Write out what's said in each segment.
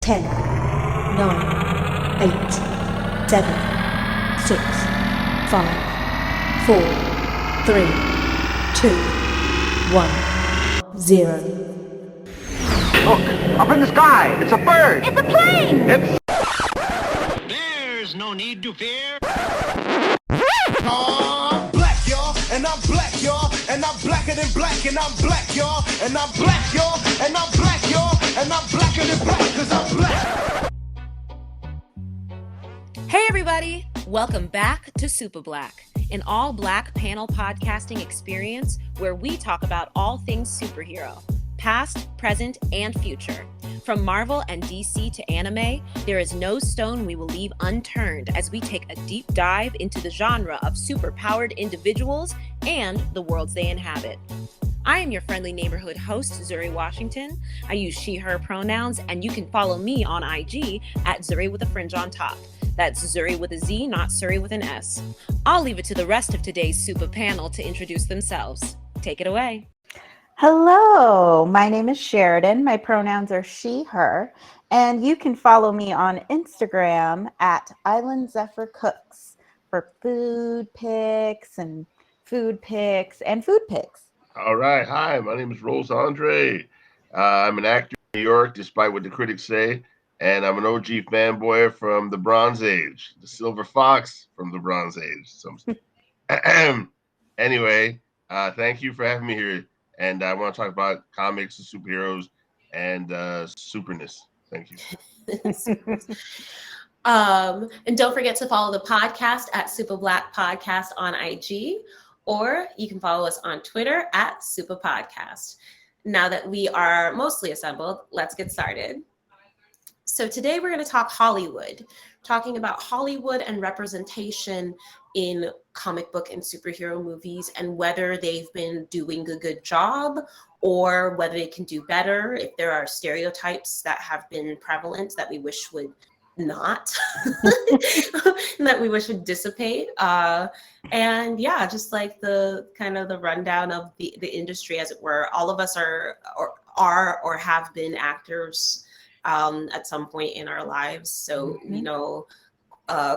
10, 9, 8, 7, 6, 5, 4, 3, 2, 1, 0. Look, up in the sky, it's a bird. It's a plane! There's no need to fear. I'm black, y'all, and I'm black, y'all, and I'm blacker than black, and I'm black, y'all, and I'm black, y'all, and I'm black, y'all, and I'm blacker than black, cause I'm black. Hey everybody! Welcome back to Super Black, an all-black panel podcasting experience where we talk about all things superhero, past, present, and future. From Marvel and DC to anime, there is no stone we will leave unturned as we take a deep dive into the genre of superpowered individuals and the worlds they inhabit. I am your friendly neighborhood host, Zuri Washington. I use she, her pronouns, and you can follow me on IG at Zuri with a fringe on top. That's Zuri with a Z, not Suri with an S. I'll leave it to the rest of today's super panel to introduce themselves. Take it away. Hello, my name is Sheridan. My pronouns are she, her, and you can follow me on Instagram at Island Zephyr Cooks for food pics and food pics. All right. Hi, my name is Rose Andre. I'm an actor in New York, despite what the critics say, and I'm an OG fanboy from the Bronze Age, the Silver Fox from the Bronze Age. Anyway, thank you for having me here. And I want to talk about comics and superheroes and superness. Thank you. And don't forget to follow the podcast at Super Black Podcast on IG, or you can follow us on Twitter at Super Podcast. Now that we are mostly assembled, let's get started. So today we're going to talk Hollywood, talking about Hollywood and representation in comic book and superhero movies and whether they've been doing a good job or whether they can do better, if there are stereotypes that have been prevalent that we wish would not, that we wish would dissipate. And yeah, just like the kind of the rundown of the industry, as it were. All of us are or have been actors at some point in our lives. So, you know,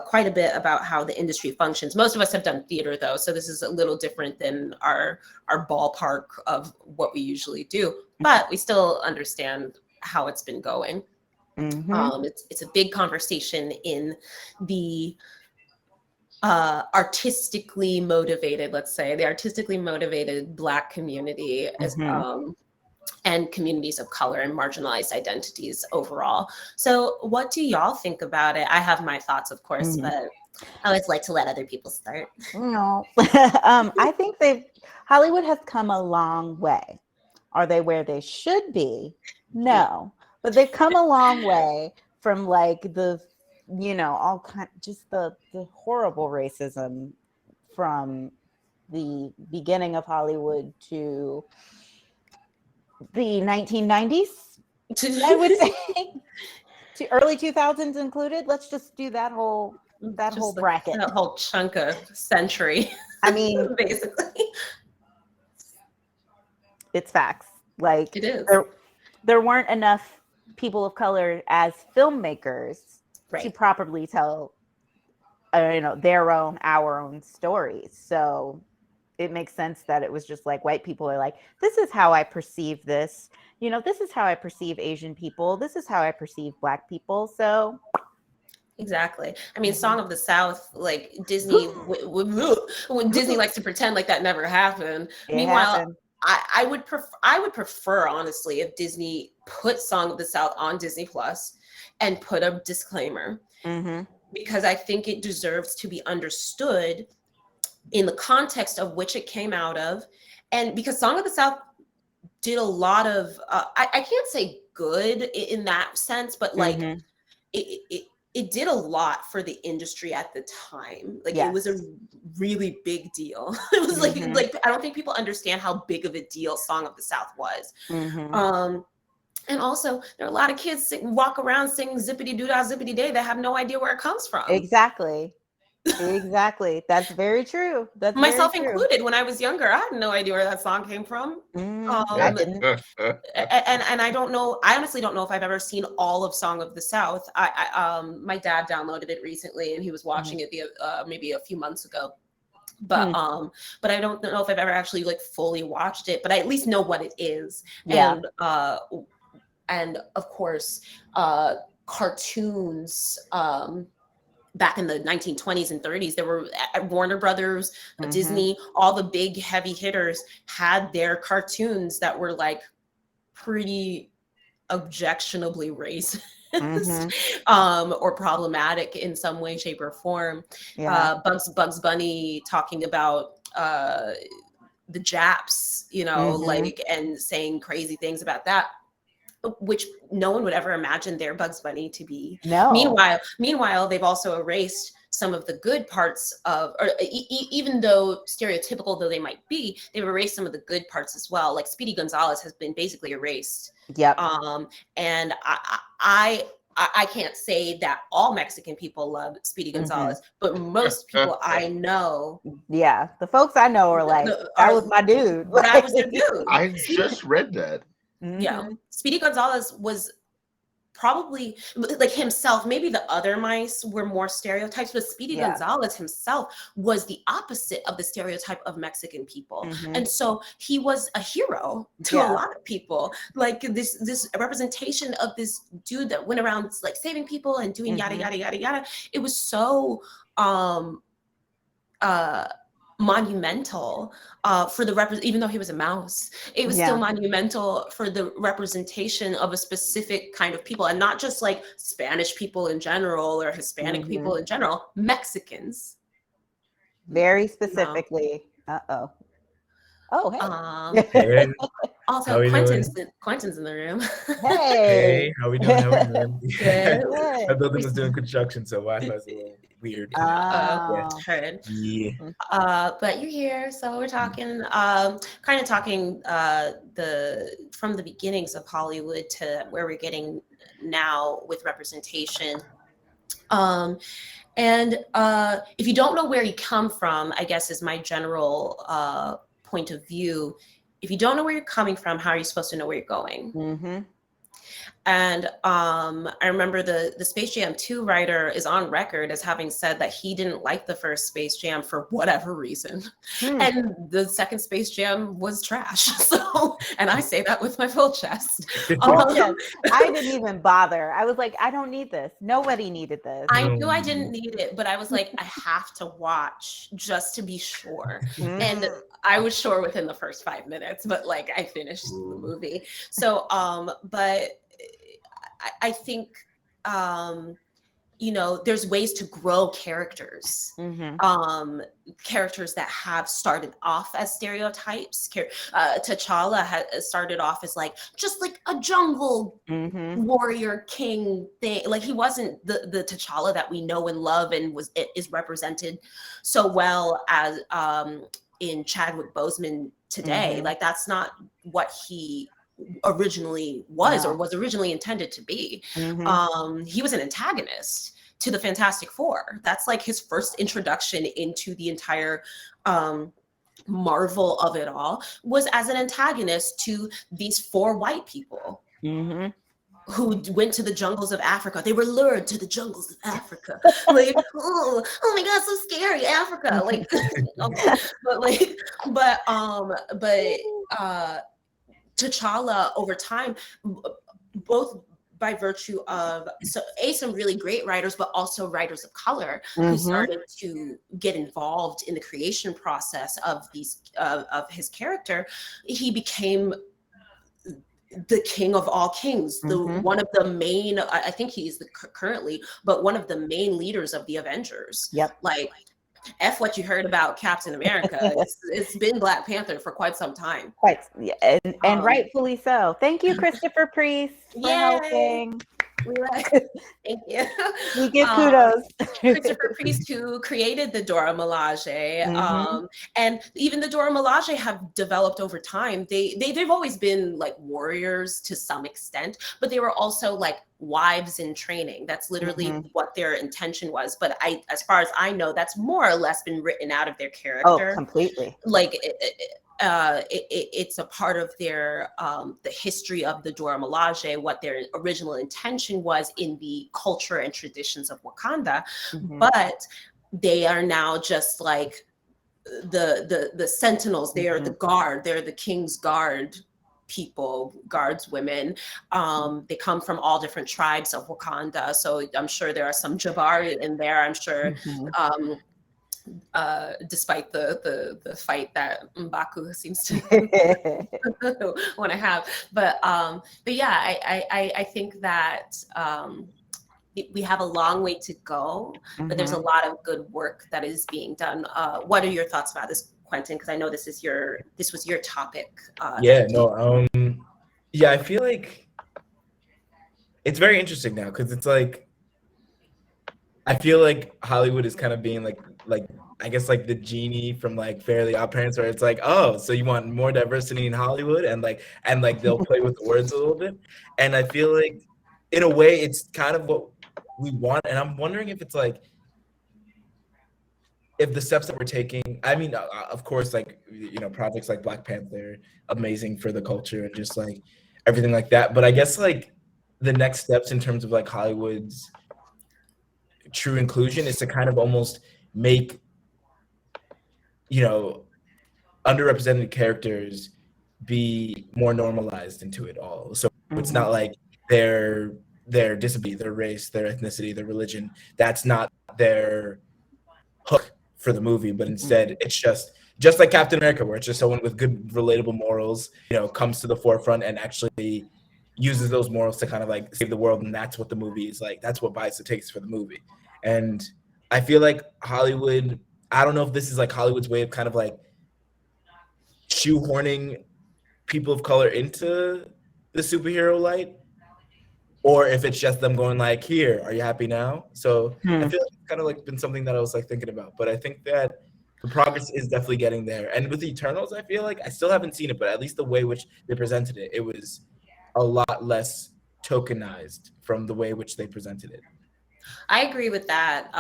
quite a bit about how the industry functions. Most of us have done theater though, so this is a little different than our ballpark of what we usually do, but we still understand how it's been going. It's a big conversation in the artistically motivated, let's say, the artistically motivated Black community as and communities of color and marginalized identities overall. So what do y'all think about it? I have my thoughts, of course, but I always like to let other people start. No, I think Hollywood has come a long way. Are they where they should be? No, but they've come a long way from like the, you know, just the horrible racism from the beginning of Hollywood to the 1990s, I would say, to early 2000s included. Let's just do that whole bracket. That whole chunk of century. I mean, basically. It's facts. Like it is. There weren't enough people of color as filmmakers to properly tell, our own stories. So it makes sense that it was just like white people are like, this is how I perceive this. You know, this is how I perceive Asian people. This is how I perceive Black people. So exactly. I mean, Song of the South, like Disney, when Disney likes to pretend like that never happened. Meanwhile, I would prefer, honestly, if Disney put Song of the South on Disney Plus and put a disclaimer, because I think it deserves to be understood in the context of which it came out of. And because Song of the South did a lot of, I can't say good in that sense, but like it did a lot for the industry at the time. Like it was a really big deal. It was like I don't think people understand how big of a deal Song of the South was. And also there are a lot of kids walk around singing zippity doo dah zippity day that have no idea where it comes from. Exactly. Exactly. That's very true. That's Myself very true. included. When I was younger, I had no idea where that song came from. I didn't. And I don't know. I honestly don't know if I've ever seen all of Song of the South. My dad downloaded it recently, and he was watching it maybe a few months ago. But I don't know if I've ever actually like fully watched it. But I at least know what it is. Yeah. And of course, cartoons. Back in the 1920s and 30s, there were Warner Brothers, Disney, all the big heavy hitters had their cartoons that were like pretty objectionably racist or problematic in some way, shape, or form. Yeah. Bugs Bunny talking about the Japs, like, and saying crazy things about that, which no one would ever imagine their Bugs Bunny to be. No. Meanwhile, they've also erased some of the good parts of, or even though stereotypical though they might be, they've erased some of the good parts as well. Like Speedy Gonzalez has been basically erased. Yep. And I can't say that all Mexican people love Speedy Gonzalez, but most people I know. Yeah, the folks I know are like, that was my dude. That was their dude. I just read that. Yeah, Speedy Gonzalez was probably like himself. Maybe the other mice were more stereotypes, but Speedy Gonzalez himself was the opposite of the stereotype of Mexican people. And so he was a hero to a lot of people. Like this representation of this dude that went around like saving people and doing yada yada yada yada. It was so monumental for the even though he was a mouse, it was still monumental for the representation of a specific kind of people, and not just like Spanish people in general or Hispanic people in general, Mexicans. Very specifically. Oh, hey. Also, Quentin's in the room. Hey, how we doing? Good. My building was doing construction, so Wi-Fi's a little weird. Heard. Yeah. But you're here, so we're talking, kind of talking from the beginnings of Hollywood to where we're getting now with representation. And if you don't know where you come from, I guess is my general point of view. If you don't know where you're coming from, how are you supposed to know where you're going? And I remember the Space Jam 2 writer is on record as having said that he didn't like the first Space Jam for whatever reason. And the second Space Jam was trash. So, and I say that with my full chest. I didn't even bother. I was like, I don't need this. Nobody needed this. I knew I didn't need it, but I was like, I have to watch just to be sure. And I was sure within the first 5 minutes, but like I finished the movie. So, but I think, there's ways to grow characters, characters that have started off as stereotypes. T'Challa had started off as just like a jungle warrior king thing. Like he wasn't the T'Challa that we know and love and is represented so well as in Chadwick Boseman today. Like that's not what he originally was or was originally intended to be. He was an antagonist to the Fantastic Four. That's like his first introduction into the entire marvel of it all, was as an antagonist to these 4 white people who went to the jungles of Africa. They were lured to the jungles of Africa. Like, oh my God, so scary, Africa. Like, but T'Challa over time, both by virtue of some really great writers, but also writers of color who started to get involved in the creation process of of his character, he became the king of all kings, one of the main, I think he's currently, but one of the main leaders of the Avengers. Like, F what you heard about Captain America. It's been Black Panther for quite some time. And rightfully so. Thank you, Christopher Priest, for helping. We like, thank you. We give kudos. Christopher Priest, who created the Dora Milaje, and even the Dora Milaje have developed over time. They've always been like warriors to some extent, but they were also like wives in training. That's literally what their intention was. But as far as I know, that's more or less been written out of their character. Oh, completely. Like it's a part of their the history of the Dora Milaje, what their original intention was in the culture and traditions of Wakanda, but they are now just like the sentinels. They are the guard. They're the king's guard people, guards women. They come from all different tribes of Wakanda, so I'm sure there are some Jabari in there. I'm sure despite the fight that M'Baku seems to want to have, but yeah, I think that we have a long way to go, but there's a lot of good work that is being done. What are your thoughts about this, Quentin? Because I know this was your topic. Yeah, I feel like it's very interesting now because it's like I feel like Hollywood is kind of being like I guess like the genie from like Fairly Odd Parents, where it's like, oh, so you want more diversity in Hollywood, and they'll play with the words a little bit, and I feel like in a way it's kind of what we want, and I'm wondering if it's like if the steps that we're taking. I mean, of course, like projects like Black Panther, amazing for the culture and just like everything like that, but I guess like the next steps in terms of like Hollywood's true inclusion is to kind of almost make underrepresented characters be more normalized into it all. So it's not like their disability, their race, their ethnicity, their religion, that's not their hook for the movie, but instead it's just like Captain America, where it's just someone with good relatable morals, comes to the forefront and actually uses those morals to kind of like save the world, and that's what the movie is like. That's what buys the tickets for the movie. And I feel like Hollywood, I don't know if this is like Hollywood's way of kind of like shoehorning people of color into the superhero light, or if it's just them going like, here, are you happy now? So I feel like it's kind of like been something that I was like thinking about, but I think that the progress is definitely getting there. And with the Eternals, I feel like I still haven't seen it, but at least the way which they presented it, it was a lot less tokenized from the way which they presented it. I agree with that.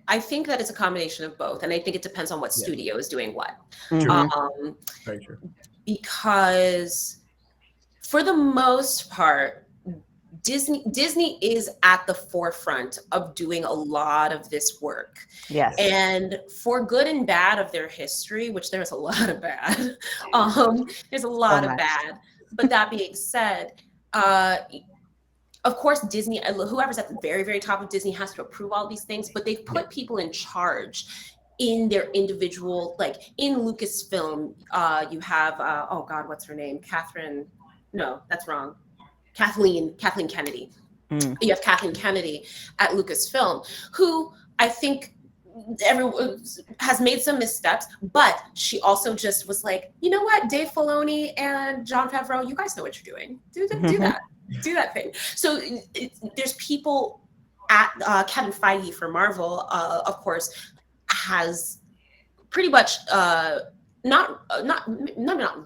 I think that it's a combination of both, and I think it depends on what studio is doing what. Very true. Because for the most part, Disney is at the forefront of doing a lot of this work. Yes. And for good and bad of their history, which there's a lot of bad, there's a lot of bad. But that being said, of course, Disney, whoever's at the very, very top of Disney has to approve all these things, but they've put people in charge in their individual, like in Lucasfilm, you have, oh God, what's her name? Kathleen Kennedy. You have Kathleen Kennedy at Lucasfilm, who I think everyone has made some missteps, but she also just was like, you know what, Dave Filoni and Jon Favreau, you guys know what you're doing. Do that thing. So there's people at Kevin Feige for Marvel, of course, has pretty much not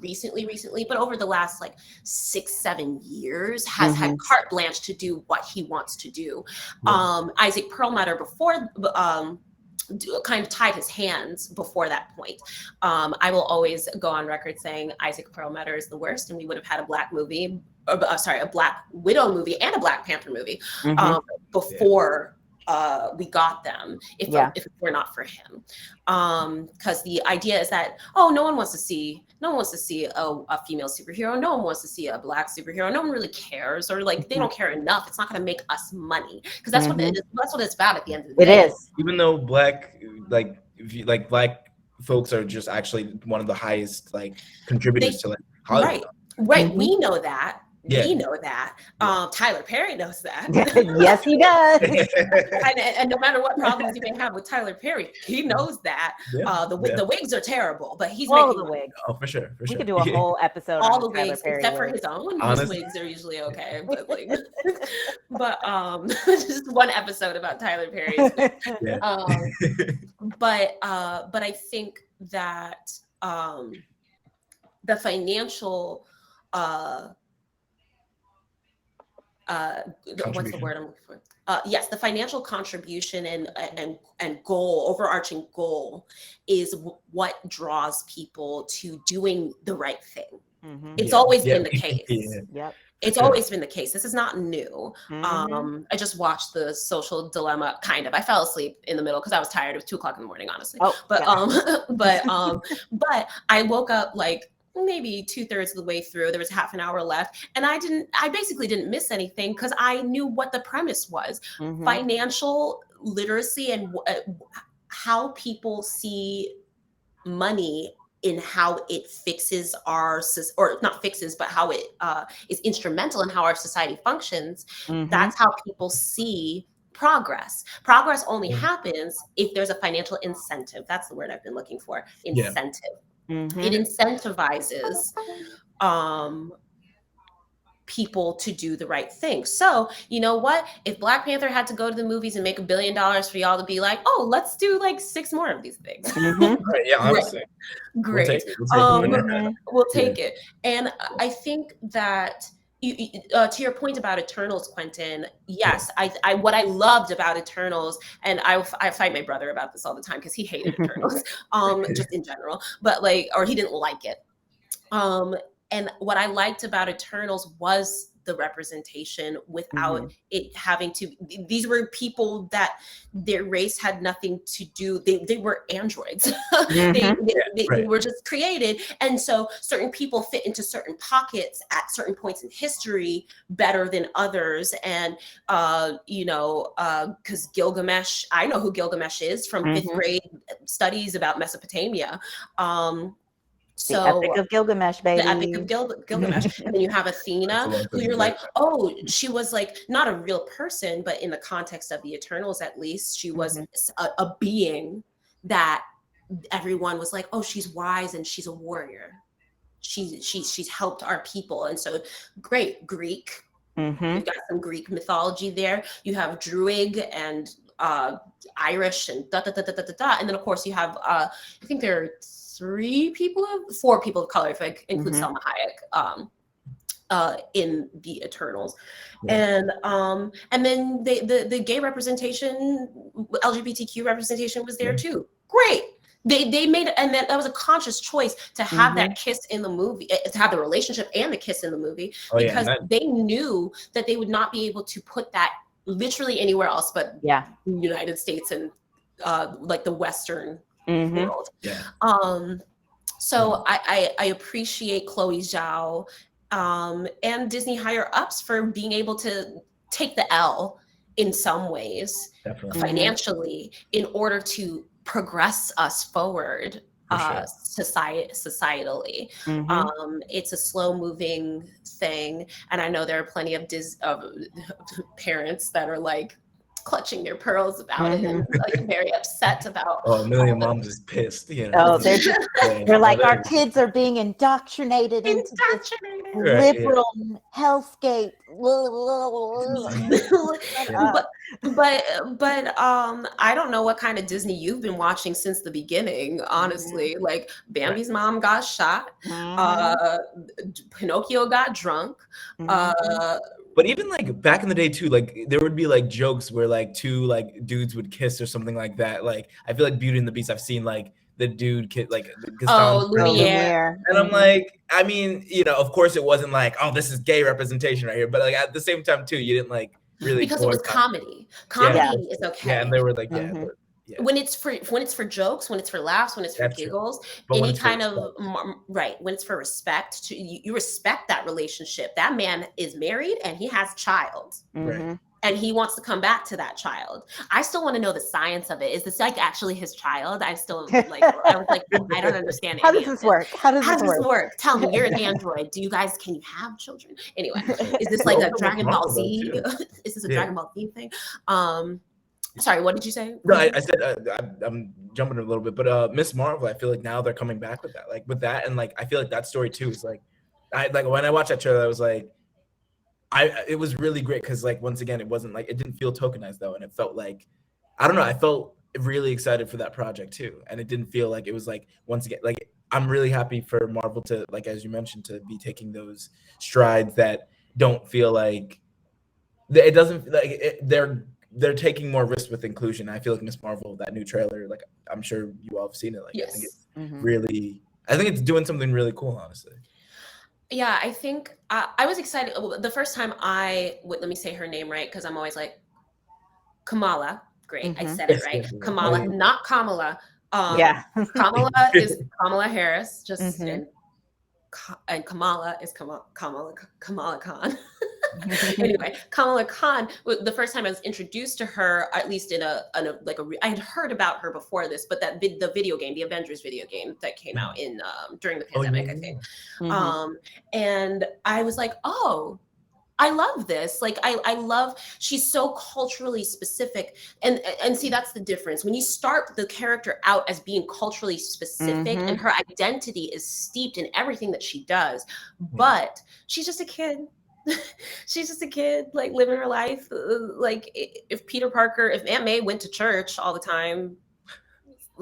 recently, but over the last like 6-7 years has had carte blanche to do what he wants to do. Isaac Perlmutter before kind of tied his hands before that point. I will always go on record saying Isaac Perlmutter is the worst, and we would have had a Black Widow movie and a Black Panther movie before we got them, if it were not for him. Because the idea is that, no one wants to see a female superhero, no one wants to see a Black superhero, no one really cares, or like they don't care enough. It's not going to make us money, because that's what it's about at the end of the day. It is. Even though Black folks are just actually one of the highest like contributors to like Hollywood. Right. We know that. We know that. Tyler Perry knows that. Yes, he does. and no matter what problems you may have with Tyler Perry, he knows that. The wigs are terrible, but he's all making the wigs. Oh, for sure. We could do a whole episode all on the wigs, Tyler Perry except for wigs. his own. Honestly. His wigs are usually okay, but like, but just one episode about Tyler Perry. Yeah. But I think that the financial what's the word I'm looking for? Yes, the financial contribution and goal, overarching goal, is what draws people to doing the right thing. It's always been the case. Yep. It's always been the case. This is not new. Mhm. I just watched The Social Dilemma, kind of. I fell asleep in the middle because I was tired. It was 2:00 in the morning, honestly. Oh, But yeah. but I woke up like maybe 2/3 of the way through. There was half an hour left, and I basically didn't miss anything because I knew what the premise was. Mhm. Financial literacy and how people see money in how it fixes or not fixes, but how it is instrumental in how our society functions. Mhm. That's how people see progress. Progress only happens if there's a financial incentive. That's the word I've been looking for. Incentive. Mhm. It incentivizes people to do the right thing. So, you know what? If Black Panther had to go to the movies and make $1 billion for y'all to be like, oh, let's do like 6 more of these things. Mhm. Right, yeah, honestly. Great. We'll take it. And I think that to your point about Eternals, Quentin, yes, I what I loved about Eternals, and I fight my brother about this all the time because he hated Eternals, just in general, but like, or he didn't like it. And what I liked about Eternals was the representation without it having to. These were people that their race had nothing to do. They were androids. They were just created, and so certain people fit into certain pockets at certain points in history better than others. And because Gilgamesh, I know who Gilgamesh is from 5th grade studies about Mesopotamia. So the Epic of Gilgamesh, baby. The Epic of Gilgamesh. And then you have Athena, who you're like, oh, she was like not a real person, but in the context of the Eternals, at least, she was a being that everyone was like, oh, she's wise and she's a warrior. She's helped our people. And so great, Greek. You've got some Greek mythology there. You have Druid and Irish and and then of course you have I think there are 4 people of color, if I include Selma Hayek, in the Eternals. And then the gay representation, LGBTQ representation was there too. Great. They made, and that was a conscious choice to have that kiss in the movie, to have the relationship and the kiss in the movie, because they knew that they would not be able to put that literally anywhere else but the United States and like the Western world. So I appreciate Chloe Zhao and Disney higher ups for being able to take the L in some ways financially in order to progress us forward societally. It's a slow moving thing, and I know there are plenty of parents that are like clutching their pearls about it and like very upset about. Oh, a million moms is pissed. You know? Oh, they're like, our kids are being indoctrinated into this liberal hellscape. But I don't know what kind of Disney you've been watching since the beginning, honestly. Like Bambi's mom got shot, Pinocchio got drunk, but even like back in the day too, like there would be like jokes where like 2 like dudes would kiss or something like that. Like I feel like Beauty and the Beast, I've seen like the dude like Lumiere. And I'm like, I mean, you know, of course it wasn't like, oh, this is gay representation right here, but like at the same time too, you didn't like really, because it was comedy. Comedy is okay. Yeah, and they were like, when it's for jokes, when it's for laughs, when it's for giggles, any kind of when it's for respect, you respect that relationship. That man is married and he has a child, and he wants to come back to that child. I still want to know the science of it. Is this like actually his child? I still like, I was like, I don't understand. How does this work? How does this work? Tell me, you're an android. Can you have children? Anyway, is this like a Dragon Ball Z? Is this a Dragon Ball Z thing? Sorry, what did you say? No, I said I'm jumping a little bit, but Miss Marvel, I feel like now they're coming back with that, and like I feel like that story too is like, when I watched that trailer, I was like, it was really great because like once again it wasn't like it didn't feel tokenized though, and it felt like I don't know, I felt really excited for that project too, and it didn't feel like it was like once again like I'm really happy for Marvel to, like as you mentioned, to be taking those strides that don't feel like it doesn't like they're taking more risks with inclusion. I feel like Miss Marvel, that new trailer, like I'm sure you all have seen it, like I think it's really, I think it's doing something really cool, honestly. Yeah, I think I was excited the first time let me say her name right, because I'm always like Kamala. Great, I said it right. Kamala, not Kamala. Kamala is Kamala Harris, just and Kamala is Kamala Khan. Anyway, Kamala Khan. The first time I was introduced to her, at least in a I had heard about her before this, but the video game, the Avengers video game that came out in during the pandemic, I think. And I was like, oh, I love this. Like I love, she's so culturally specific. And see, that's the difference. When you start the character out as being culturally specific and her identity is steeped in everything that she does, but she's just a kid. She's just a kid, like living her life. Like if Peter Parker, if Aunt May went to church all the time,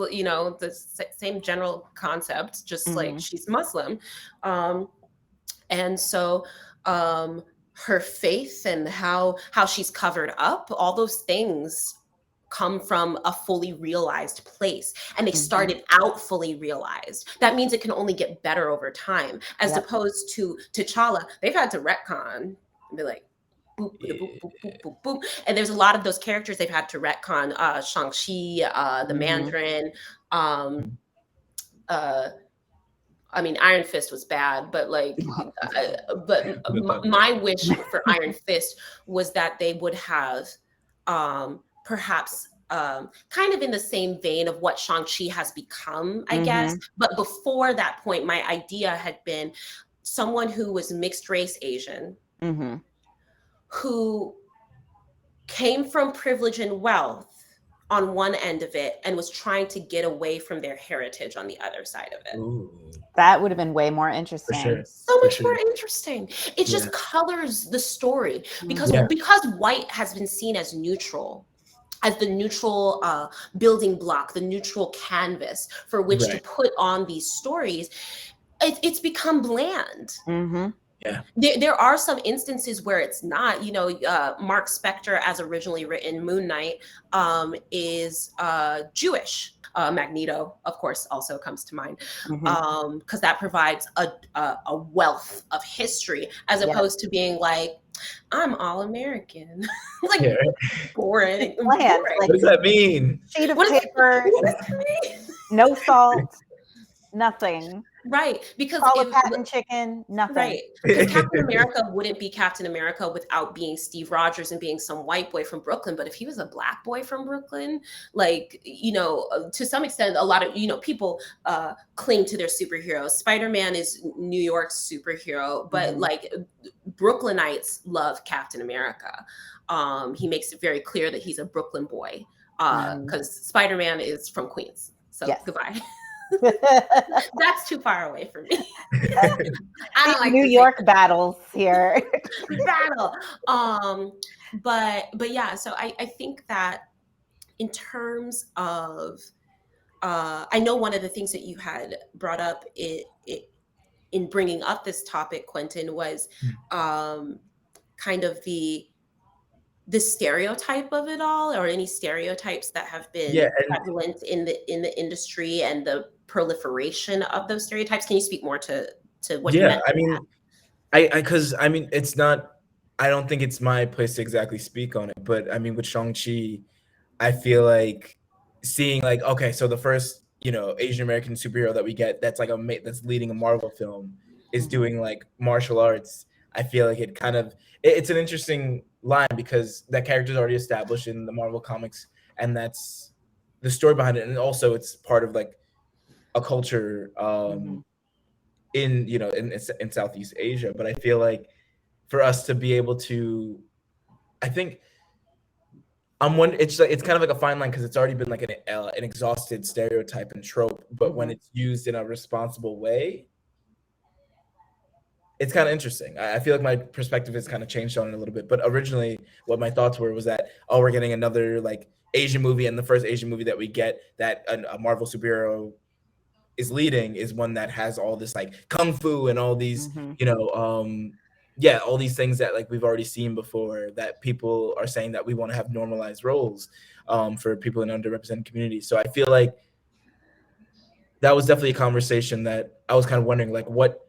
you know, the same general concept, just like she's Muslim. And so her faith and how she's covered up, all those things come from a fully realized place, and they started out fully realized. That means it can only get better over time, as opposed to T'Challa. They've had to retcon and be like boop, boop, boop, boop, boop, boop. And there's a lot of those characters they've had to retcon. Shang-Chi, the Mandarin, I mean, Iron Fist was bad, but like, my wish for Iron Fist was that they would have perhaps kind of in the same vein of what Shang-Chi has become, I guess. But before that point, my idea had been someone who was mixed race Asian, who came from privilege and wealth on one end of it and was trying to get away from their heritage on the other side of it. Ooh. That would have been way more interesting. For sure. So much more interesting. It just colors the story because white has been seen as neutral, as the neutral building block, the neutral canvas for which to put on these stories. It's become bland. Yeah. There are some instances where it's not, you know, Mark Spector, as originally written, Moon Knight, is Jewish. Magneto, of course, also comes to mind, because that provides a wealth of history, as opposed to being like, I'm all American. Like, boring. Bland. Like, what does that mean? Sheet of paper, no salt, nothing. Right, because call a patent chicken, nothing. Right, because Captain America wouldn't be Captain America without being Steve Rogers and being some white boy from Brooklyn. But if he was a black boy from Brooklyn, like, you know, to some extent, a lot of, you know, people cling to their superheroes. Spider-Man is New York's superhero, but like Brooklynites love Captain America. He makes it very clear that he's a Brooklyn boy, because Spider-Man is from Queens. So goodbye. That's too far away for me. I don't like New York battles here. Battle. But yeah, so I think that in terms of I know one of the things that you had brought up in bringing up this topic, Quentin, was kind of the stereotype of it all, or any stereotypes that have been prevalent in the industry and the proliferation of those stereotypes. Can you speak more to what you meant? I mean, because I mean, it's not, I don't think it's my place to exactly speak on it, but I mean, with Shang-Chi, I feel like seeing like, okay, so the first, you know, Asian American superhero that we get that's like that's leading a Marvel film is doing like martial arts. I feel like it kind of, it's an interesting line because that character is already established in the Marvel comics, and that's the story behind it. And also it's part of like a culture in, you know, in Southeast Asia. But I feel like for us to be able to, I think it's kind of like a fine line, because it's already been like an exhausted stereotype and trope, but when it's used in a responsible way, it's kind of interesting. I feel like my perspective has kind of changed on it a little bit. But originally, what my thoughts were was that, oh, we're getting another like Asian movie, and the first Asian movie that we get that a Marvel superhero is leading is one that has all this like kung fu and all these, Mhm. yeah, all these things that like we've already seen before, that people are saying that we want to have normalized roles for people in underrepresented communities. So I feel like that was definitely a conversation that I was kind of wondering, like, what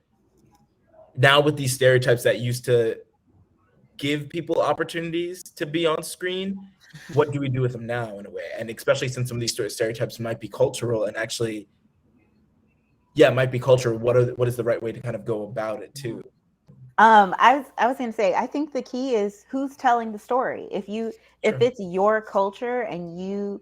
now with these stereotypes that used to give people opportunities to be on screen, what do we do with them now in a way? And especially since some of these stereotypes might be cultural and actually, yeah, it might be cultural. What is the right way to kind of go about it too? I was going to say, I think the key is who's telling the story. If Sure. it's your culture and you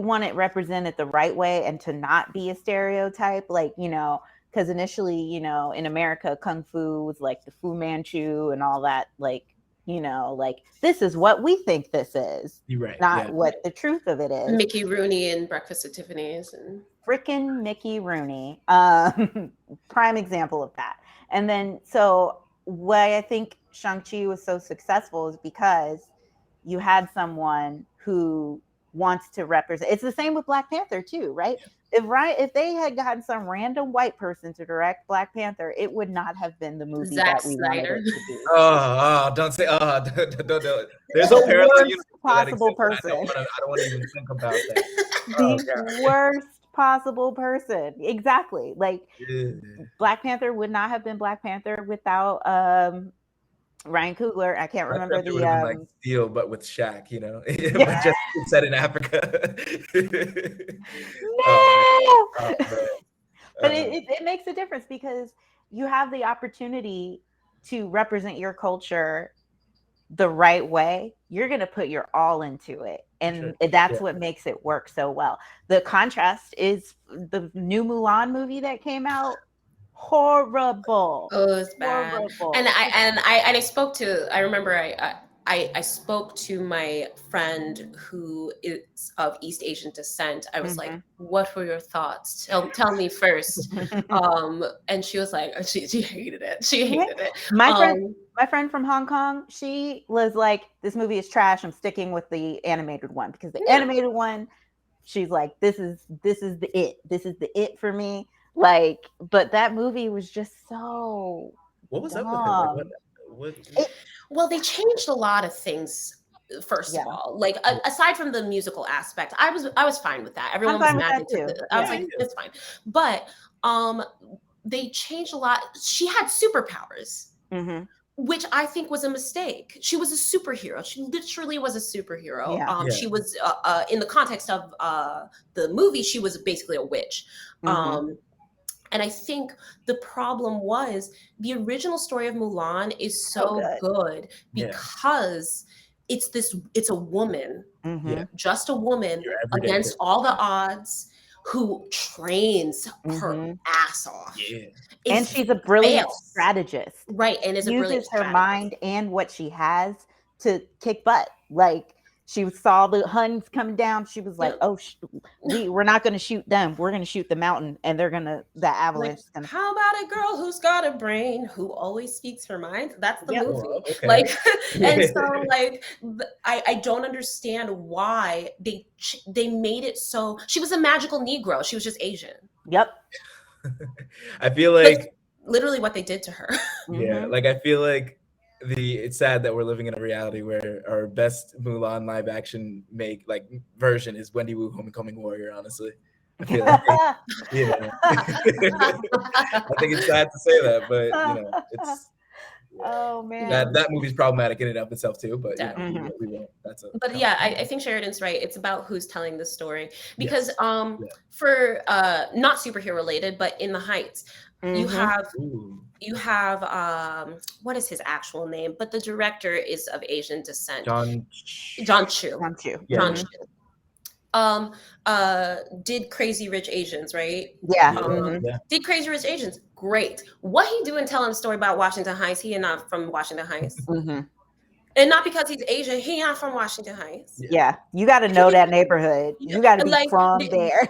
want it represented the right way and to not be a stereotype, like, because initially, in America, Kung Fu was like the Fu Manchu and all that, like, like this is what we think this is, You're right. not Yeah. what the truth of it is. Mickey Rooney and Breakfast at Tiffany's. And Frickin' Mickey Rooney, prime example of that. And then, so why I think Shang-Chi was so successful is because you had someone who wants to represent. It's the same with Black Panther too, right? If they had gotten some random white person to direct Black Panther, it would not have been the movie Zack that we wanted Snyder. it to be. Don't say don't. There's The no parallel worst universe that possible exists. person. I don't want to even think about that. The worst possible person. Exactly. Like, Yeah. Black Panther would not have been Black Panther without Ryan Coogler. I can't remember It would have been like Steel, but with Shaq, but just set in Africa. No! Man. But it makes a difference because you have the opportunity to represent your culture the right way. You're going to put your all into it. And that's what makes it work so well. The contrast is the new Mulan movie that came out. Horrible. Oh, it's bad. Horrible. And I spoke to, I remember I spoke to my friend who is of East Asian descent. I was like, what were your thoughts? Tell me first. And she was like, she hated it. She hated it. My friend from Hong Kong, she was like, this movie is trash. I'm sticking with the animated one because the animated one, she's like, this is the it. This is the it for me. Like, but that movie was just so what was dumb. up with it? Well, they changed a lot of things. First of all, like aside from the musical aspect, I was fine with that. Everyone was mad at it. I was like, it's fine. But they changed a lot. She had superpowers. Which I think was a mistake. She was a superhero. She literally was a superhero. She was in the context of the movie, she was basically a witch. And I think the problem was the original story of Mulan is so good because it's a woman, just a woman against all the odds, who trains her ass off. And she's a brilliant strategist. Right. And is a brilliant uses her mind and what she has to kick butt. Like, she saw the Huns come down. She was like, "Oh, we're not going to shoot them. We're going to shoot the mountain, and the avalanche." Like, how about a girl who's got a brain who always speaks her mind? That's the movie. Oh, okay. Like, and so like, I don't understand why they made it so. She was a magical Negro. She was just Asian. Yep. I feel like that's literally what they did to her. Yeah, like I feel like it's sad that we're living in a reality where our best Mulan live action version is Wendy Wu Homecoming Warrior, honestly. I feel like I think it's sad to say that, but it's oh man, that movie's problematic in and of itself too, but we won't. But yeah, I think Sheridan's right. It's about who's telling the story because for not superhero related, but In the Heights, you have what is his actual name? But the director is of Asian descent. John Chu. Did Crazy Rich Asians, right? Did Crazy Rich Asians. Great. What he do in telling a story about Washington Heights? He is not from Washington Heights. And not because he's Asian. He not from Washington Heights. Yeah, you got to know that neighborhood. You got to be Like from there.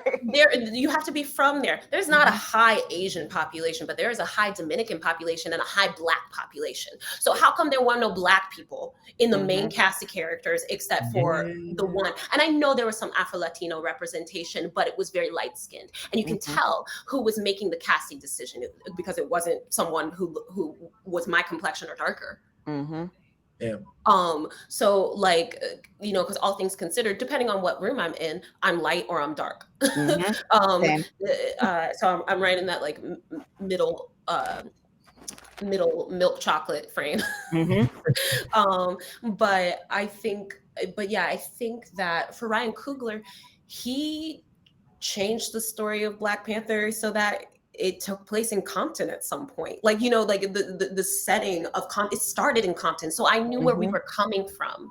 you have to be from there. There's not a high Asian population, but there is a high Dominican population and a high Black population. So how come there were no Black people in the main cast of characters except for the one? And I know there was some Afro-Latino representation, but it was very light-skinned, and you can tell who was making the casting decision because it wasn't someone who was my complexion or darker. Yeah. So like, you know, because all things considered, depending on what room I'm in, I'm light or I'm dark. Same. So I'm right in that like middle milk chocolate frame. But I think that for Ryan Coogler, he changed the story of Black Panther so that it took place in Compton at some point. Like, you know, like the setting of Compton, it started in Compton. So I knew where we were coming from.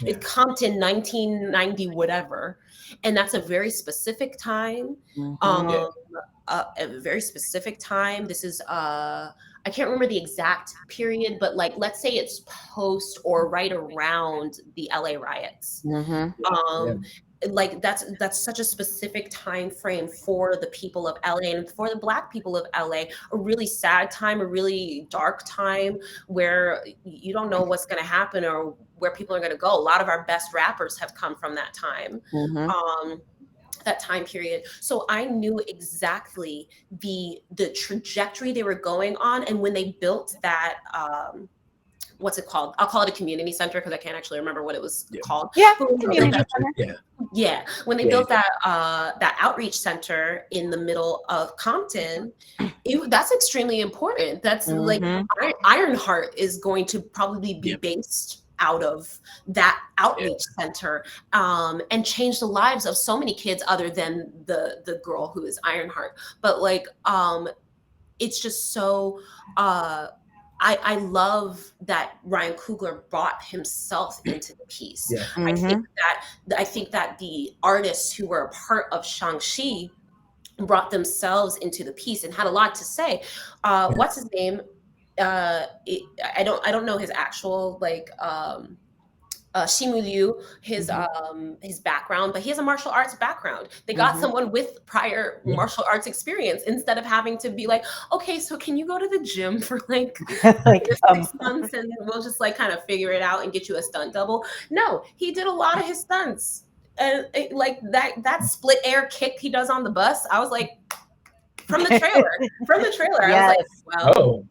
Yeah. It's Compton 1990, whatever. And that's a very specific time. A very specific time. This is, I can't remember the exact period, but like, let's say it's post or right around the LA riots. Like that's such a specific time frame for the people of LA and for the Black people of LA, a really sad time, a really dark time where you don't know what's going to happen or where people are going to go. A lot of our best rappers have come from that time. That time period. So I knew exactly the trajectory they were going on. And when they built that, what's it called? I'll call it a community center because I can't actually remember what it was called. Yeah, community center. Yeah, when they built that that outreach center in the middle of Compton, that's extremely important. That's like Ironheart is going to probably be based out of that outreach center, and change the lives of so many kids other than the girl who is Ironheart. But like, it's just so. I love that Ryan Coogler brought himself into the piece. Yeah. I think that the artists who were a part of Shang-Chi brought themselves into the piece and had a lot to say. What's his name? I don't know his actual like Shimu Liu, his background, but he has a martial arts background. They got someone with prior martial arts experience instead of having to be like, okay, so can you go to the gym for like 6 months and we'll just like kind of figure it out and get you a stunt double. No, he did a lot of his stunts. And like that split air kick he does on the bus, I was like, from the trailer, I was like,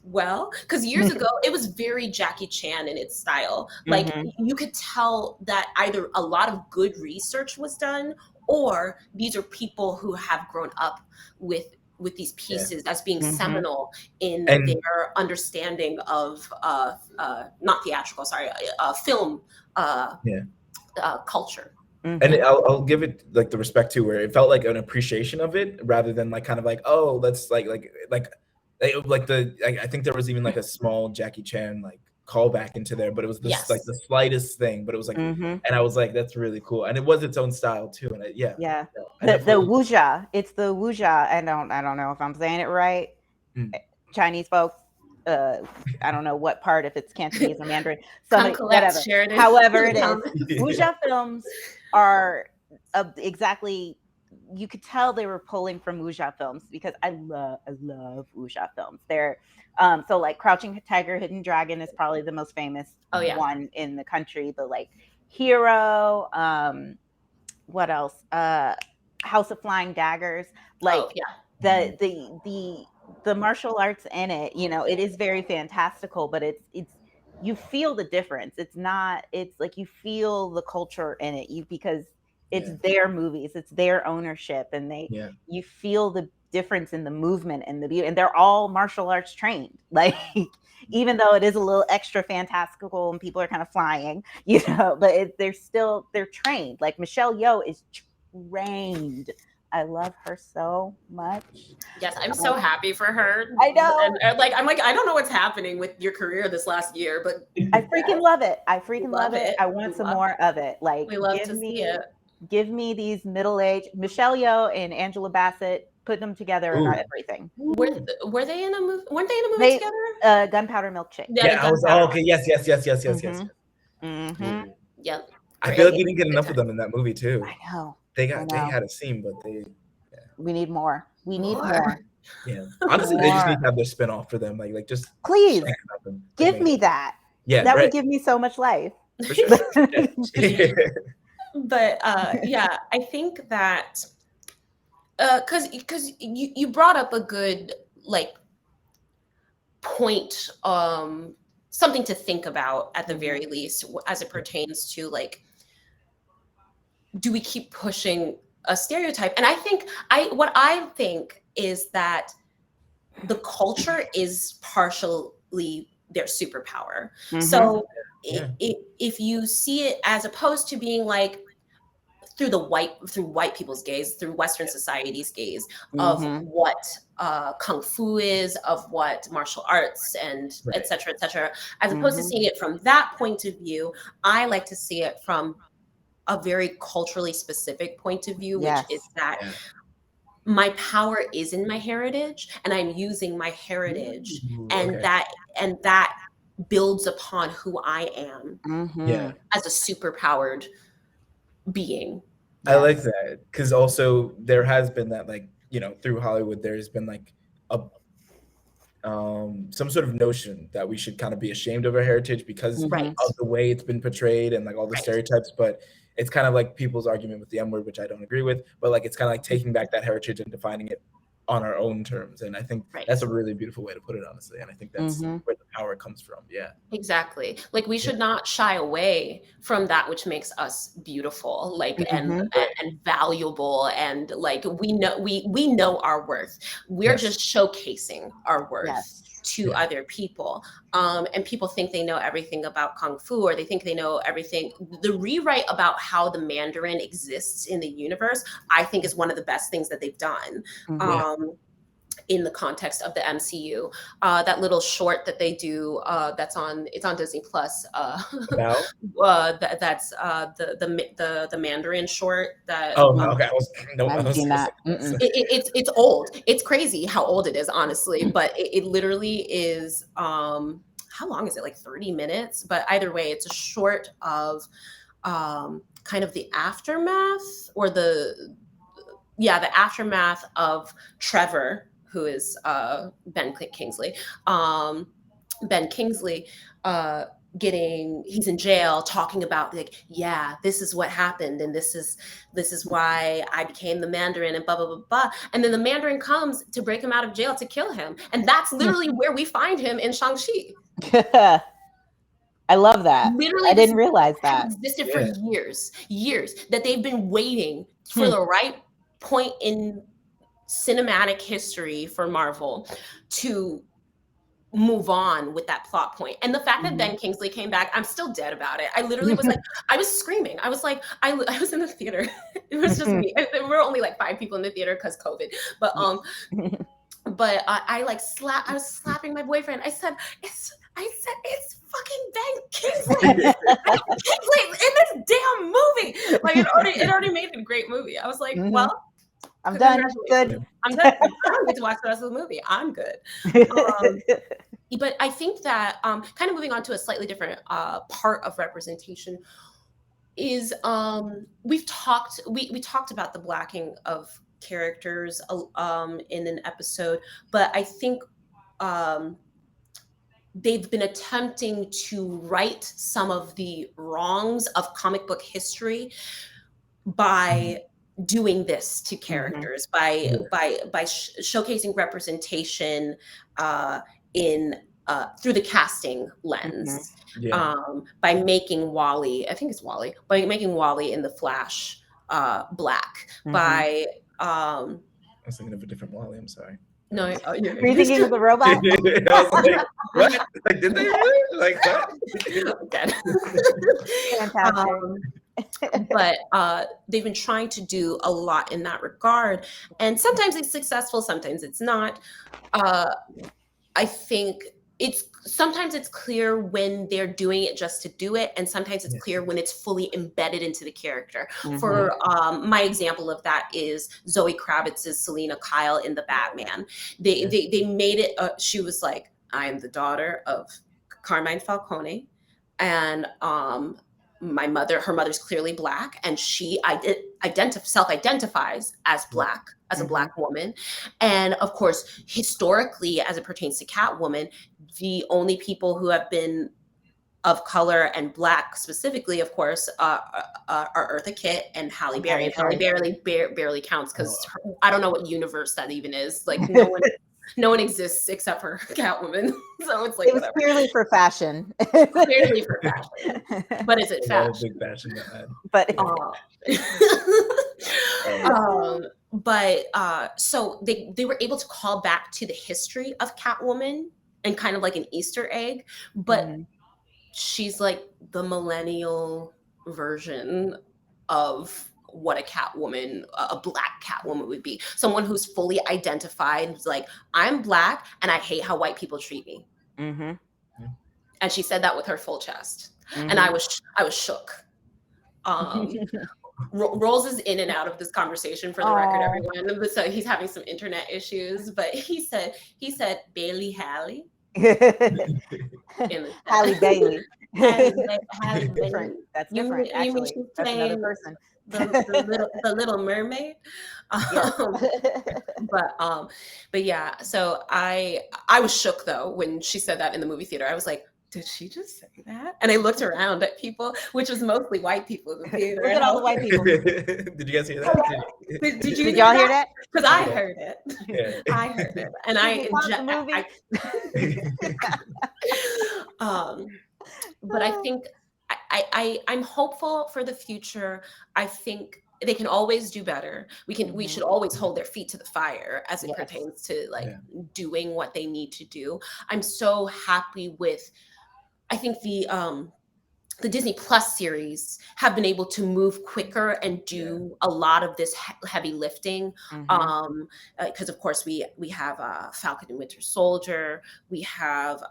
well, because years ago it was very Jackie Chan in its style. Like you could tell that either a lot of good research was done, or these are people who have grown up with these pieces as being seminal in their understanding of not theatrical, sorry, film culture. And I'll give it like the respect too, where it felt like an appreciation of it rather than like kind of like, oh, let's like I think there was even like a small Jackie Chan like callback into there, but it was just like the slightest thing, but it was like, and I was like, that's really cool, and it was its own style too, and the wuxia, it's the wuxia. I don't know if I'm saying it right. Chinese folks, I don't know what part, if it's Cantonese or Mandarin, whatever. However it is, wuxia films are exactly. You could tell they were pulling from wuxia films because I love wuxia films. They're so like Crouching Tiger, Hidden Dragon is probably the most famous one in the country. But like Hero, what else? House of Flying Daggers. Like the martial arts in it, you know, it is very fantastical, but it's you feel the difference. It's like you feel the culture in it, because it's their movies, it's their ownership, and you feel the difference in the movement and the beauty, and they're all martial arts trained. Like, even though it is a little extra fantastical and people are kind of flying, you know, but they're trained. Like Michelle Yeoh is trained. I love her so much. Yes, I'm so happy for her. I know. And I'm like, I don't know what's happening with your career this last year, but I freaking love it. I freaking love it. I want some more of it. Like, we love to see it. Give me these middle-aged Michelle Yeoh and Angela Bassett put them together Ooh. and everything. Were they in a movie? Weren't they in a movie They together? Gunpowder Milkshake. Yeah, Yeah, I was okay. Yes. Mm-hmm. Ooh. Yep. I feel like we Great. didn't get enough of them in that movie too. I know. They I they know. had a scene, but We need more. We need More. more. yeah. Honestly, they just More. need to have their spin-off for them. Like just Please think about them. give me that. Yeah, That right. would give me so much life. For sure. Yeah. But yeah, I think that because you brought up a good like point, something to think about at the very least as it pertains to like, do we keep pushing a stereotype? And I think what I think is that the culture is partially their superpower. So Yeah. if you see it as opposed to being like through white people's gaze, through Western society's gaze of what kung fu is, of what martial arts and et cetera, as opposed to seeing it from that point of view, I like to see it from a very culturally specific point of view, which is that my power is in my heritage and I'm using my heritage. Ooh, and okay. that builds upon who I am Yeah. as a superpowered being. I like that because also there has been that like, you know, through Hollywood, there's been like a some sort of notion that we should kind of be ashamed of our heritage because Right. of the way it's been portrayed and like all the stereotypes. But it's kind of like people's argument with the M word, which I don't agree with, but like it's kind of like taking back that heritage and defining it on our own terms. And I think that's a really beautiful way to put it, honestly. And I think that's where the power comes from. Yeah. Exactly. Like we should not shy away from that which makes us beautiful, like and valuable, and like we know our worth. We're just showcasing our worth to other people. And people think they know everything about kung fu, or they think they know everything. The rewrite about how the Mandarin exists in the universe, I think, is one of the best things that they've done. In the context of the MCU, that little short that they do, it's on Disney Plus. That's the Mandarin short. That okay. It's old. It's crazy how old it is, honestly. But it literally is. How long is it? Like 30 minutes. But either way, it's a short of kind of the aftermath, or the aftermath of Trevor, who is Ben Kingsley. Ben Kingsley he's in jail, talking about like, this is what happened, and this is why I became the Mandarin, and blah blah blah blah. And then the Mandarin comes to break him out of jail, to kill him, and that's literally where we find him in Shang-Chi. I love that. Literally, I didn't realize that existed for years that they've been waiting for the right point in cinematic history for Marvel to move on with that plot point. And the fact that Ben Kingsley came back, I'm still dead about it. I literally was like, I was screaming. I was like, I was in the theater. It was just me. There were only like 5 people in the theater because COVID. But I was slapping my boyfriend. I said, it's fucking Ben Kingsley. Ben Kingsley in this damn movie. Like it already made a great movie. I was like, well, I'm done. Good. I'm done. I don't get to watch the rest of the movie. I'm good. But I think that kind of moving on to a slightly different part of representation is we talked about the blacking of characters in an episode, but I think they've been attempting to right some of the wrongs of comic book history by doing this to characters, by showcasing representation in through the casting lens, by making Wally, I think it's Wally, by making Wally in the Flash black, by I was thinking of a different Wally. I'm sorry. No, are you thinking of the robot? I was like, what? Like, did they really? Like that? Fantastic. But they've been trying to do a lot in that regard, and sometimes it's successful, sometimes it's not. I think sometimes it's clear when they're doing it just to do it, and sometimes it's clear when it's fully embedded into the character. For my example of that is Zoe Kravitz's Selena Kyle in The Batman. They made it. She was like, I am the daughter of Carmine Falcone, and her mother's clearly Black, and she self-identifies as Black, as a Black woman. And of course, historically, as it pertains to Catwoman, the only people who have been of color and Black specifically, of course, are Eartha Kitt and Halle Berry. And Halle Berry barely counts because I don't know what universe that even is. Like no one exists except for Catwoman. So it's like, it was purely for fashion. Clearly for fashion. But is it fashion? Big fashion But so they were able to call back to the history of Catwoman and kind of like an Easter egg, but she's like the millennial version of what a Catwoman, a Black Catwoman would be. Someone who's fully identified, like, I'm Black and I hate how white people treat me. And she said that with her full chest. And I was shook. Rolls is in and out of this conversation, for the record, everyone. So he's having some internet issues, but he said Bailey Halle. Halle Bailey. Halle Bailey. That's different. Actually, that's another person. the Little Mermaid. But yeah, so I was shook though when she said that in the movie theater. I was like, did she just say that? And I looked around at people, which was mostly white people in the theater. Look at all the white people. Did you guys hear that? Did y'all hear that? Because I heard it. Yeah. I heard it, and but I think I'm hopeful for the future. I think they can always do better. We should always hold their feet to the fire as it pertains to doing what they need to do. I'm so happy with, I think the Disney Plus series have been able to move quicker and do a lot of this heavy lifting. Because of course we have Falcon and Winter Soldier. We have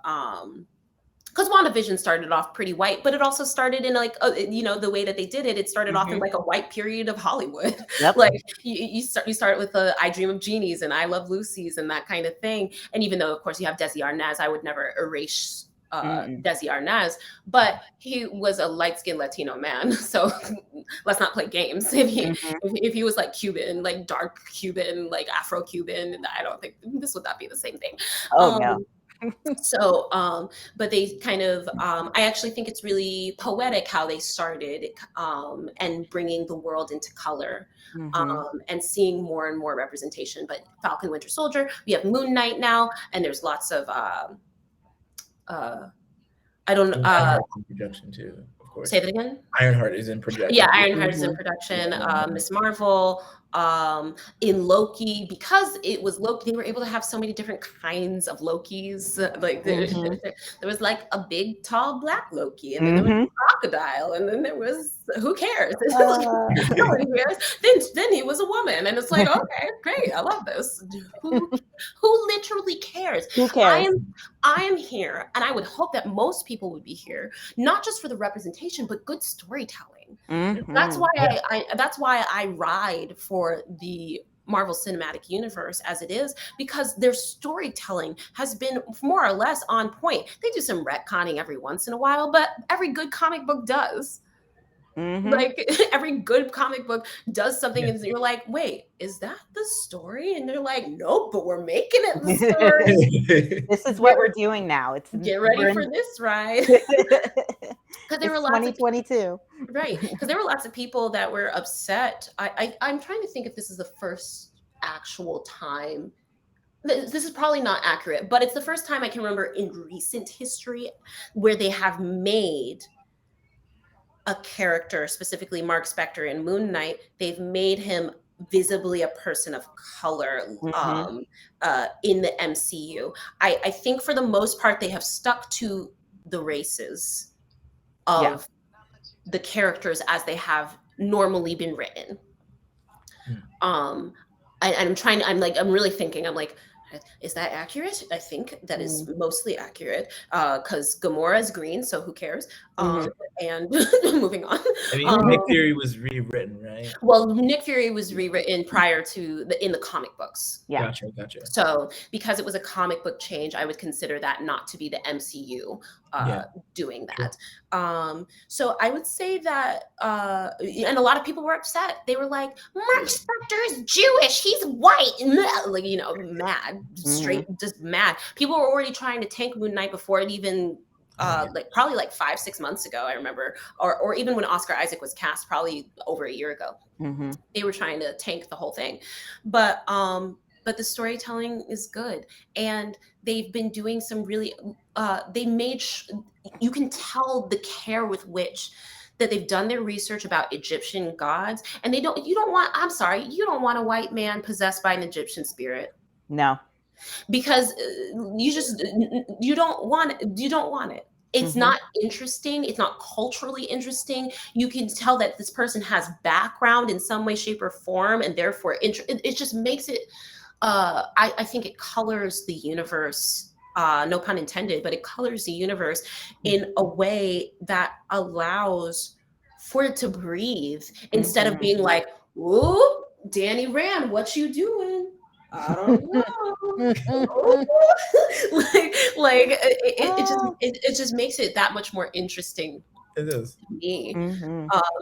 because WandaVision started off pretty white, but it also started in like, the way that they did it, it started off in like a white period of Hollywood. Like you start with I Dream of Genies and I Love Lucy's and that kind of thing. And even though, of course, you have Desi Arnaz, I would never erase Desi Arnaz, but he was a light-skinned Latino man. So let's not play games. If he was like Cuban, like dark Cuban, like Afro-Cuban, I don't think this would not be the same thing. No. So, but they kind of, I actually think it's really poetic how they started and bringing the world into color and seeing more and more representation. But Falcon Winter Soldier, we have Moon Knight now, and there's lots of, I don't know. Projection too, of course. Say that again? Ironheart is in production. Yeah, Ironheart is in production. Miss Marvel. In Loki, because it was Loki, they were able to have so many different kinds of Lokis. Like there was like a big, tall Black Loki, and then there was a crocodile, and then there was who cares? Nobody cares. Then he was a woman, and it's like, okay, great, I love this. Who literally cares? Who cares? I am here, and I would hope that most people would be here, not just for the representation, but good storytelling. That's why I ride for the Marvel Cinematic Universe as it is, because their storytelling has been more or less on point. They do some retconning every once in a while, but every good comic book does. Like every good comic book does something and you're like, wait, is that the story? And they're like, nope, but we're making it the story. This is what we're doing now. Get ready for this ride. Because there were lots 2022. Right. Because there were lots of people that were upset. I'm trying to think if this is the first actual time. This is probably not accurate, but it's the first time I can remember in recent history where they have made a character, specifically Mark Spector in Moon Knight, they've made him visibly a person of color in the MCU. I think for the most part, they have stuck to the races of the characters as they have normally been written. I'm really thinking, I'm like, Is that accurate? I think that is mostly accurate because Gamora is green, so who cares? And moving on. I mean, Nick Fury was rewritten, right? Well, Nick Fury was rewritten prior to in the comic books. Yeah. Gotcha. So because it was a comic book change, I would consider that not to be the MCU doing that. So I would say that, and a lot of people were upset. They were like, Mark Spector is Jewish. He's white. Like, you know, mad, straight, just mad. People were already trying to tank Moon Knight before it even like probably like 5-6 months ago, I remember, or even when Oscar Isaac was cast, probably over a year ago. They were trying to tank the whole thing, but the storytelling is good, and they've been doing some really you can tell the care with which that they've done their research about Egyptian gods, and you don't want a white man possessed by an Egyptian spirit. No. Because you don't want it. It's not interesting. It's not culturally interesting. You can tell that this person has background in some way, shape, or form, and therefore it just makes it. I think it colors the universe. No pun intended, but it colors the universe in a way that allows for it to breathe instead of being like, "Ooh, Danny Rand, what you doing?" I don't know. It just makes it that much more interesting. It is to me,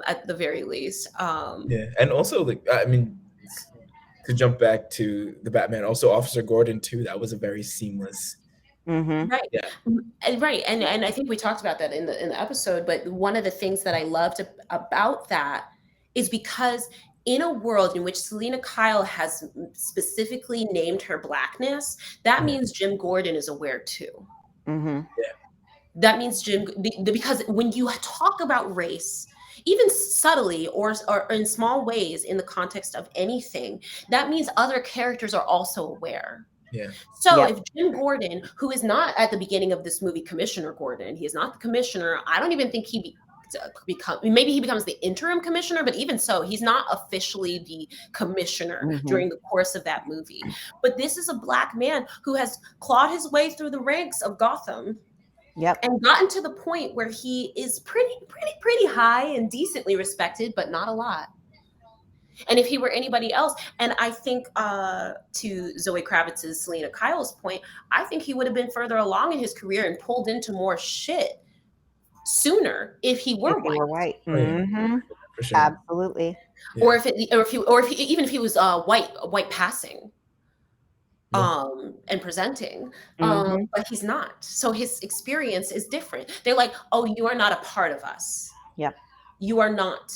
at the very least. Yeah, and also like I mean, to jump back to the Batman, also Officer Gordon too. That was a very seamless. Right. Yeah. Right. And I think we talked about that in the episode. But one of the things that I loved about that is because in a world in which Selena Kyle has specifically named her blackness, that means Jim Gordon is aware too. Yeah. That means because when you talk about race, even subtly or in small ways in the context of anything, that means other characters are also aware. Yeah. So if Jim Gordon, who is not at the beginning of this movie Commissioner Gordon, he is not the commissioner. I don't even think maybe he becomes the interim commissioner, but even so, he's not officially the commissioner during the course of that movie. But this is a black man who has clawed his way through the ranks of Gotham. And gotten to the point where he is pretty high and decently respected, but not a lot. And if he were anybody else, and I think to Zoe Kravitz's Selena Kyle's point, I think he would have been further along in his career and pulled into more shit sooner if he were white. For sure. Absolutely. Yeah. Or if he was white passing. And presenting, but he's not. So his experience is different. They're like, oh, you are not a part of us. Yep. You are not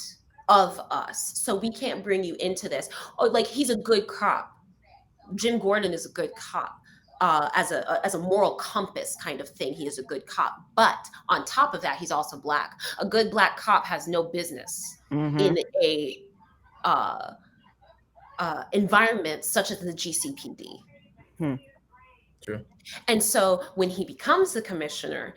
of us. So we can't bring you into this. Oh, like he's a good cop. Jim Gordon is a good cop. As a moral compass kind of thing, he is a good cop. But on top of that, he's also black. A good black cop has no business in a environment such as the GCPD. True. And so when he becomes the commissioner,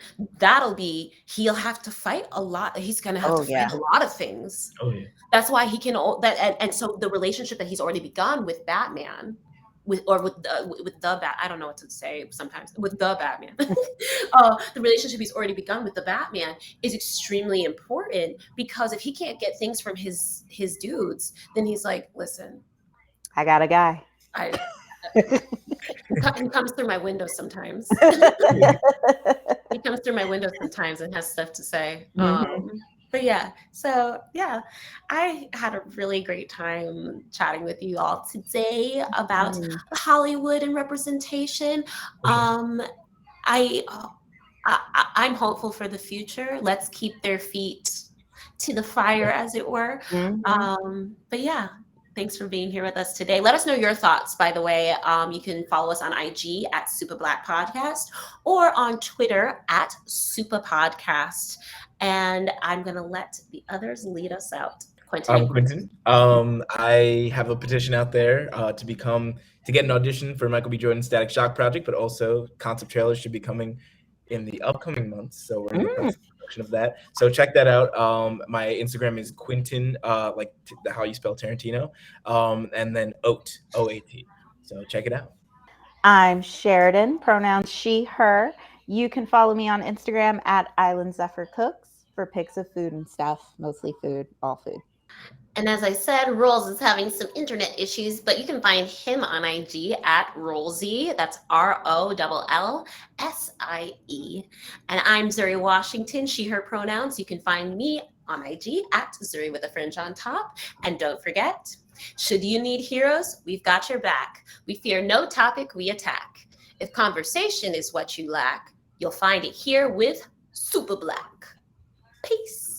he'll have to fight a lot. He's going to have to fight a lot of things. Oh yeah. That's why he can and so the relationship that he's already begun with Batman, with the I don't know what to say sometimes, with the Batman. The relationship he's already begun with the Batman is extremely important, because if he can't get things from his dudes, then he's like, listen, I got a guy. He comes through my window sometimes. He comes through my window sometimes and has stuff to say. But yeah, so yeah, I had a really great time chatting with you all today about Hollywood and representation. I'm hopeful for the future. Let's keep their feet to the fire, as it were. But yeah. Thanks for being here with us today. Let us know your thoughts, by the way. You can follow us on IG at Super Black Podcast or on Twitter at Super Podcast. And I'm going to let the others lead us out. Quentin. I'm Quentin. I have a petition out there to get an audition for Michael B. Jordan's Static Shock project, but also concept trailers should be coming in the upcoming months. So we're in the process of production of that. So check that out. My Instagram is Quentin, like how you spell Tarantino, and then Oat, O-A-T. So check it out. I'm Sheridan, pronouns she, her. You can follow me on Instagram at Island Zephyr Cooks for pics of food and stuff, mostly food, all food. And as I said, Rolls is having some internet issues, but you can find him on IG at Rollsie. That's ROLLSIE. And I'm Zuri Washington, she, her pronouns. You can find me on IG at Zuri with a fringe on top. And don't forget, should you need heroes, we've got your back. We fear no topic we attack. If conversation is what you lack, you'll find it here with Super Black. Peace.